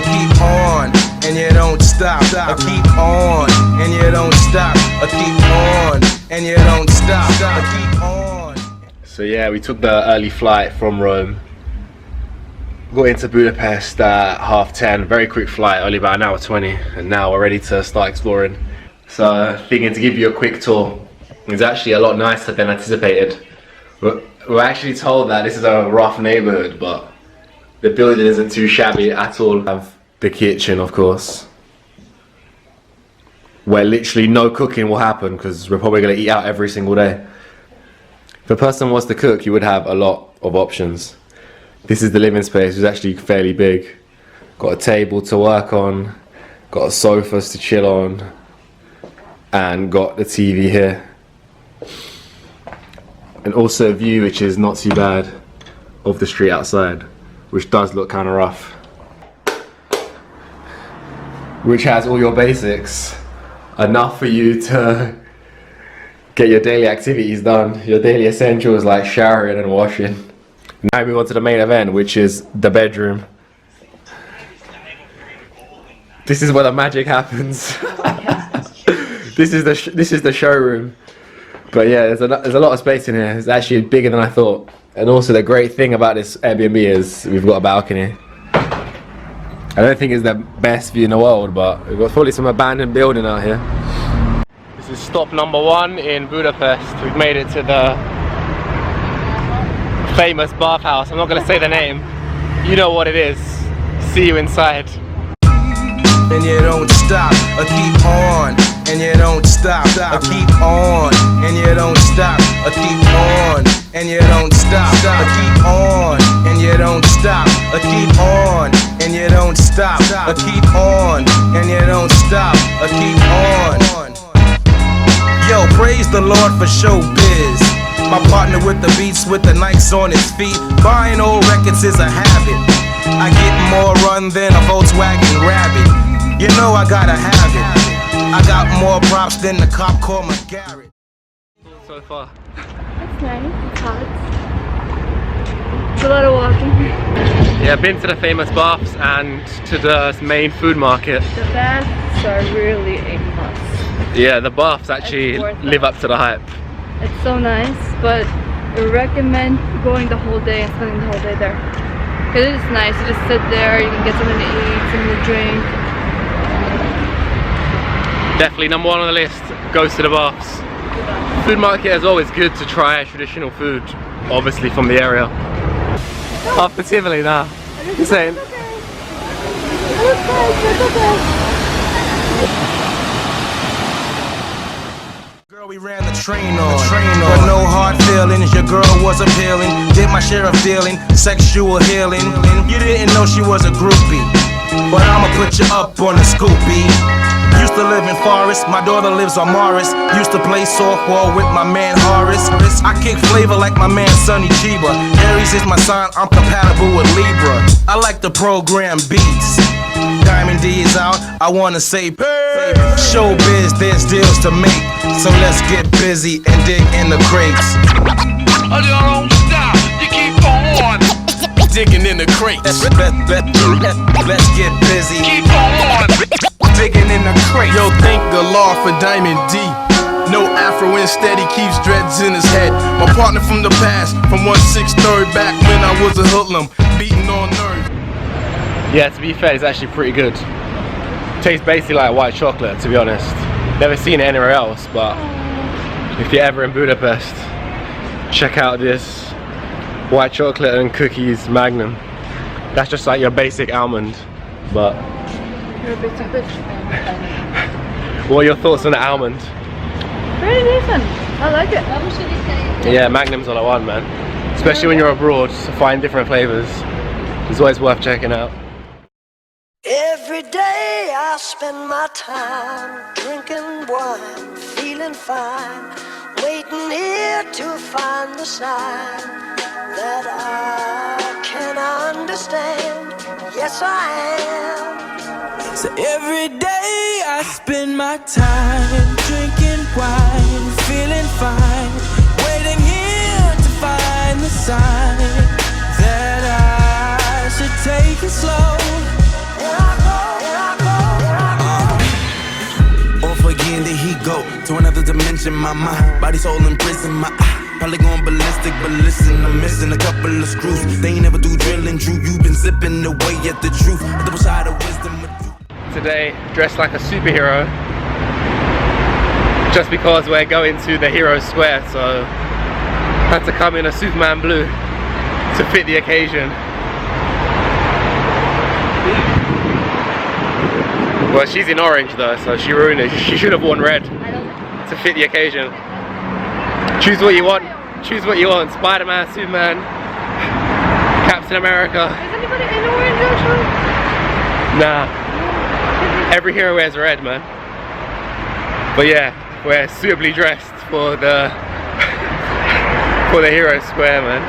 keep on, and you don't stop. Keep on, and you don't stop. Keep on, and you don't stop. Keep on. So yeah, we took the early flight from Rome. Got into Budapest at 10:30. Very quick flight, only about an hour 20, and now we're ready to start exploring. So thinking to give you a quick tour. It's actually a lot nicer than anticipated. We're actually told that this is a rough neighborhood, but the building isn't too shabby at all. We have the kitchen, of course, where literally no cooking will happen because we're probably going to eat out every single day. If a person wants to cook, you would have a lot of options. This is the living space. It's actually fairly big. Got a table to work on, got sofas to chill on, and got the TV here. And also a view which is not too bad of the street outside, which does look kind of rough. Which has all your basics, enough for you to get your daily activities done, your daily essentials like showering and washing. Now we move on to the main event, which is the bedroom. This is where the magic happens. This is the showroom. But yeah, there's a lot of space in here. It's actually bigger than I thought. And also the great thing about this Airbnb is we've got a balcony. I don't think it's the best view in the world, but we've got probably some abandoned building out here. This is stop number 1 in Budapest. We've made it to the famous bathhouse. I'm not going to say the name. You know what it is. See you inside. And you don't stop, keep on, and you don't stop, keep on, and you don't stop, keep on, and you don't stop, keep on, and you don't stop, keep on, and you don't stop, keep on, and you don't stop, keep on. Yo, praise the Lord for showbiz. My partner with the beats, with the Nikes on his feet. Buying old records is a habit. I get more run than a Volkswagen Rabbit. You know I gotta have it. I got more props than the cop called my Garrett. So far. It's nice, it's hot. It's a lot of walking. Yeah, I've been to the famous baths and to the main food market. The baths are really a must. Yeah, the baths actually live up to the hype. It's so nice, but I recommend going the whole day and spending the whole day there. Because it's nice, you just sit there, you can get something to eat, something to drink. Definitely number 1 on the list, goes to the baths. Food market is always good to try traditional food, obviously from the area. After Tivoli now. You're saying? Girl, we ran the train on, but no hard feelings. Your girl was appealing, did my share of dealing, sexual healing. You didn't know she was a groupie, but I'ma put you up on the scoopy. Used to live in Forest, my daughter lives on Morris. Used to play softball with my man Horace. I kick flavor like my man Sonny Chiba. Aries is my sign, I'm compatible with Libra. I like to program beats. Diamond D is out, I wanna say showbiz, there's deals to make. So let's get busy and dig in the crates. You don't stop, you keep on Digging in the crates. Let's get busy. keep on. Digging in the crates. Yo, thank the Lord for Diamond D. No afro, instead he keeps dreads in his head. My partner from the past, from 1/6 back when I was a hoodlum, beating on nerves. Yeah, to be fair, it's actually pretty good. Tastes basically like white chocolate, to be honest. Never seen it anywhere else, but if you're ever in Budapest, check out this white chocolate and cookies Magnum. That's just like your basic almond, but You're a basic bitch. what are your thoughts on the almond? Pretty decent. I like it. Yeah, Magnum's all I want, man. Especially when you're abroad, to find different flavors. It's always worth checking out. Every day I spend my time drinking wine, feeling fine, waiting here to find the sign that I can understand. Yes, I am. So every day I spend my time drinking wine, feeling fine, waiting here to find the sign that I should take it slow. And I in my mind. Body, soul, in prison, my eye. Probably going ballistic, but listen, I'm missing a couple of screws. They ain't never do drilling, Drew. You been zipping away at the truth. Double side of wisdom with you. Today, dressed like a superhero, just because we're going to the Hero Square, so had to come in a Superman blue to fit the occasion. Well, she's in orange though, so she ruined it. She should have worn red to fit the occasion. Choose what you want. Choose what you want. Spider-Man, Superman, Captain America. Is anybody in orange actually? Nah. Every hero wears red, man. But yeah, we're suitably dressed for the Hero Square, man.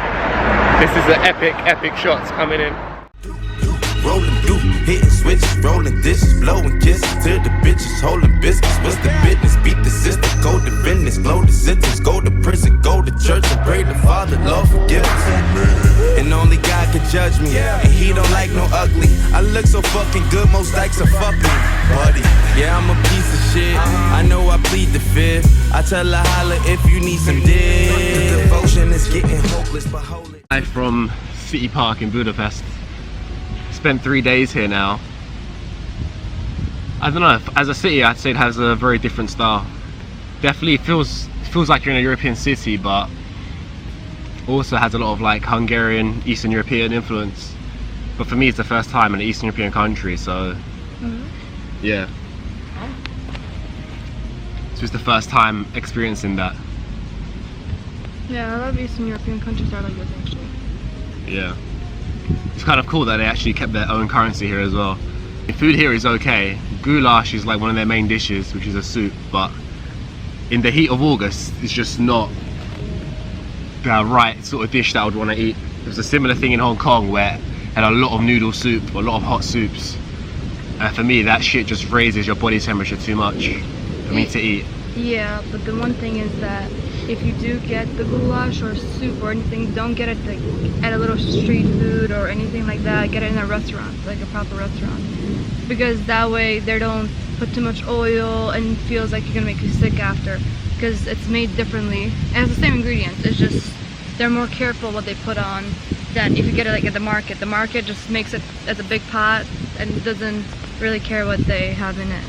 This is the epic shots coming in. Rolling through, hitting switches, rolling dishes, blowing kisses to the bitches, holding biscuits. What's the business? Beat the system, go to business, blow the sentence, go to prison, go to church and pray the Father, Lord forgive us. And only God can judge me, and He don't like no ugly. I look so fucking good, most dykes are fuck me, buddy. Yeah, I'm a piece of shit. I know I plead the fifth. I tell her holla if you need some dick. Devotion is getting hopeless, but hold it. I'm from City Park in Budapest. Spent 3 days here now. I don't know, as a city I'd say it has a very different style. Definitely feels like you're in a European city, but also has a lot of like Hungarian, Eastern European influence. But for me it's the first time in an Eastern European country, so yeah. So it's the first time experiencing that. Yeah, a lot of Eastern European countries are like this actually. Yeah. It's kind of cool that they actually kept their own currency here as well. The food here is okay. Goulash is like one of their main dishes, which is a soup, but in the heat of August, it's just not the right sort of dish that I would want to eat. There's a similar thing in Hong Kong where it had a lot of noodle soup, a lot of hot soups. And for me, that shit just raises your body temperature too much for me to eat. Yeah, but the one thing is that if you do get the goulash or soup or anything, don't get it like at a little street food or anything like that. Get it in a restaurant, like a proper restaurant, because that way they don't put too much oil and it feels like you're gonna make you sick after, because it's made differently. It has the same ingredients, it's just they're more careful what they put on than if you get it like at the market. The market just makes it as a big pot and doesn't really care what they have in it.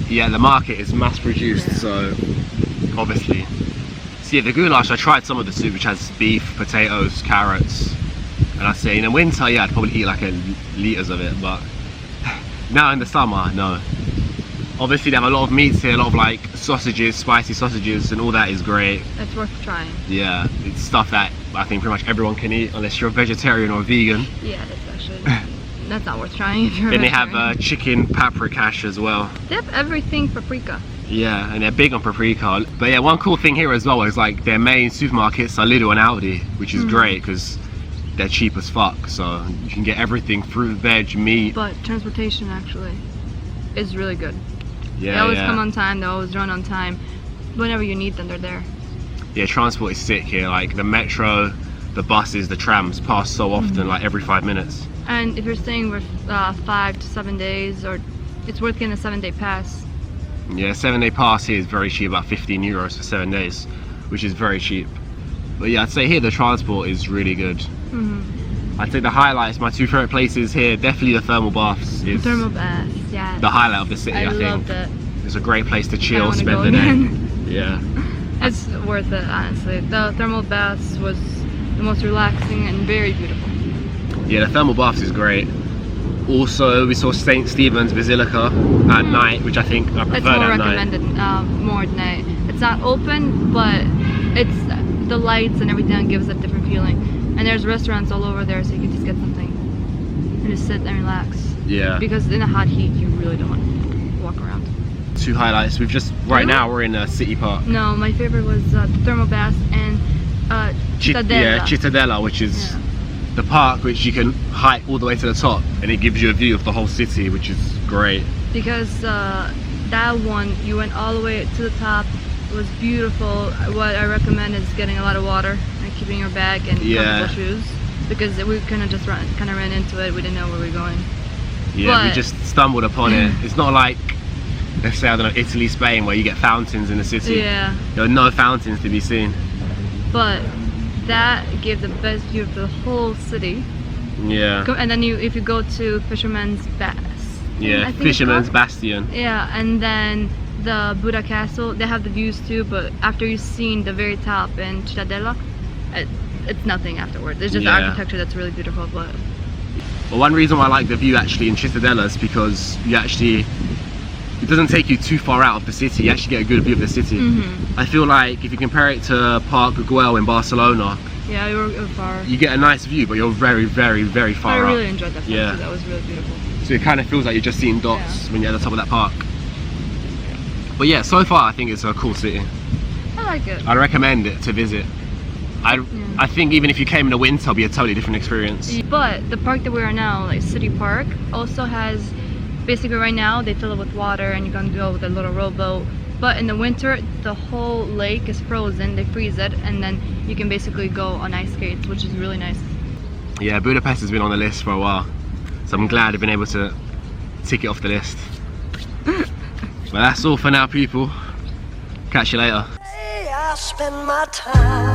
Yeah, the market is mass produced, Yeah. so obviously. So yeah, the goulash, I tried some of the soup which has beef, potatoes, carrots, and I say in the winter, yeah, I'd probably eat like litres of it, but now in the summer, no. Obviously they have a lot of meats here, a lot of like sausages, spicy sausages, and all that is great. It's worth trying. Yeah, it's stuff that I think pretty much everyone can eat unless you're a vegetarian or vegan. Yeah, that's actually that's not worth trying if you're Then they vegetarian. have chicken paprikash as well. They have everything paprika. Yeah, and they're big on paprika. But yeah, one cool thing here as well is like their main supermarkets are Lidl and Aldi, which is great because they're cheap as fuck. So you can get everything, fruit, veg, meat. But transportation actually is really good. Yeah, They always yeah. come on time, they always run on time. Whenever you need them, they're there. Yeah, transport is sick here. Like the metro, the buses, the trams pass so often, like every 5 minutes. And if you're staying with 5 to 7 days, or it's worth getting a 7-day pass. Yeah, 7-day pass here is very cheap, about 15 euros for 7 days, which is very cheap. But yeah, I'd say here the transport is really good. I'd say the highlights, my two favorite places here, definitely the thermal baths is Thermal baths, yeah. the highlight of the city. I think loved it. it's a great place to chill, wanna spend go the day. again. Yeah. It's worth it, honestly. The thermal baths was the most relaxing and very beautiful. Yeah, the thermal baths is great. Also, we saw St. Stephen's Basilica at night, which I think I prefer It's more at night. recommended more at night. It's not open, but it's the lights and everything gives it a different feeling. And there's restaurants all over there, so you can just get something and just sit and relax. Yeah. Because in a hot heat, you really don't want to walk around. Two highlights. We've just right now we're in City Park. No, my favorite was the thermal baths and Cittadella. Yeah, Cittadella, which is the park which you can hike all the way to the top, and it gives you a view of the whole city, which is great. Because that one, you went all the way to the top. It was beautiful. What I recommend is getting a lot of water and keeping your bag and comfortable shoes, because we kind of just ran into it. We didn't know where we were going. Yeah, we But- just stumbled upon it. It's not like let's say, I don't know, Italy, Spain, where you get fountains in the city. Yeah. There are no fountains to be seen. But that gives the best view of the whole city. Yeah. And then if you go to Fisherman's Bastion. Yeah, Fisherman's Bastion. Yeah, and then the Buddha Castle, they have the views too, but after you've seen the very top in Cittadella, it's nothing afterwards. It's just the architecture that's really beautiful. But well, one reason why I like the view actually in Cittadella is because it doesn't take you too far out of the city. You actually get a good view of the city. I feel like if you compare it to Park Güell in Barcelona, yeah, you're far. you get a nice view, but you're very, very, very far I up. really enjoyed that. Yeah, that was really beautiful. So it kind of feels like you're just seeing dots when you're at the top of that park. But yeah, so far I think it's a cool city. I like it. I'd recommend it to visit. I think even if you came in the winter, it'll be a totally different experience. But the park that we are now, like City Park, also has, basically right now they fill it with water and you can go with a little rowboat. But in the winter, the whole lake is frozen, they freeze it, and then you can basically go on ice skates, which is really nice. Yeah, Budapest has been on the list for a while. So I'm glad I've been able to tick it off the list. But that's all for now, people. Catch you later. I spend my time